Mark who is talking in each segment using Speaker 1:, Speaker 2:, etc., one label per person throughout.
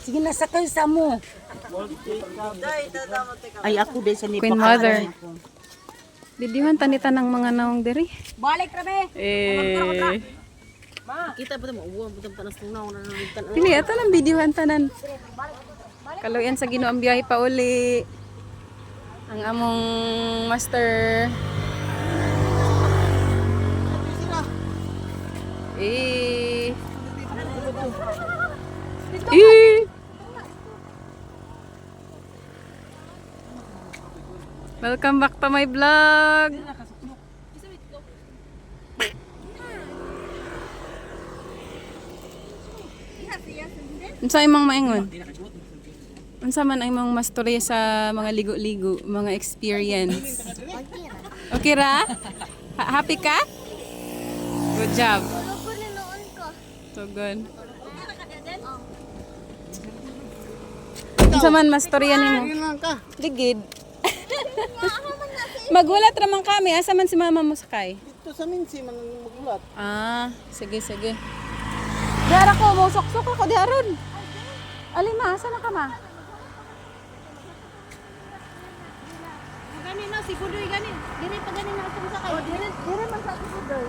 Speaker 1: Sige na sakay sa mo.
Speaker 2: Ay ako din sa nipa.
Speaker 3: Queen Mother. Videohan tanita ng mga naong diri.
Speaker 1: Balik rabe.
Speaker 2: Kita ba mo uwan butang tanas tunaw na nalitan.
Speaker 3: Pili ato lang videohan tanan. Kaluyan sa Ginoo ang biyahe pa uli. Ang among master. Welcome back to my vlog. Unsa imong maingon? Unsa man ang imong mastorya sa mga ligo-ligo, mga experience? Okay ra? Happy ka? Good job. So good. Unsa man mastorya nimo? Ligid. Magulat raman kami. Asa man si mama mo sakay?
Speaker 2: Dito sa Minsi man magulat.
Speaker 3: Ah, sige, sige. Diara ko, mausok-sok ako diaron. Alima, asa na ka ma?
Speaker 1: Gani na si Budoy gani. Diri pa gani na sa sakay. Diri man sa si Budoy.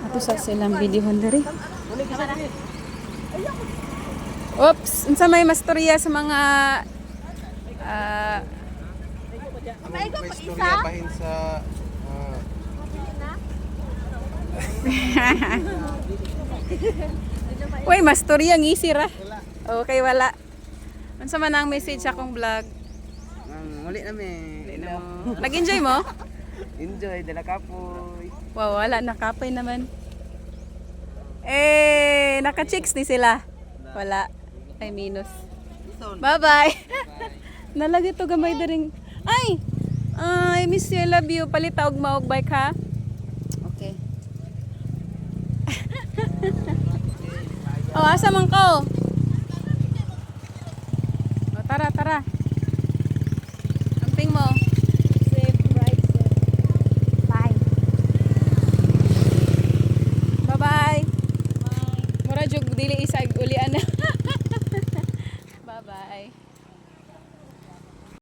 Speaker 3: Ato sa silang video diri. Oops, unsa may mastorya sa mga
Speaker 4: May istorya pahin sa
Speaker 3: Uy, mastorya ang easy ra. Okay, wala. Unsa man ang message sa akong vlog?
Speaker 2: Muli na me.
Speaker 3: Nag-enjoy mo?
Speaker 2: Enjoy dala kapoy.
Speaker 3: Wow, wala nakapay naman. Naka-chicks ni sila. Wala. Ay, minus. Bye-bye. Nalagi to gamay daring. Ay! I miss you, I love you. Palita og maog bike ha. Okay. Oh, asa man ko? Oh, tara, tara. Amping mo.
Speaker 1: Safe ride. Bye.
Speaker 3: Bye-bye. Mura jug dili isa ulian na.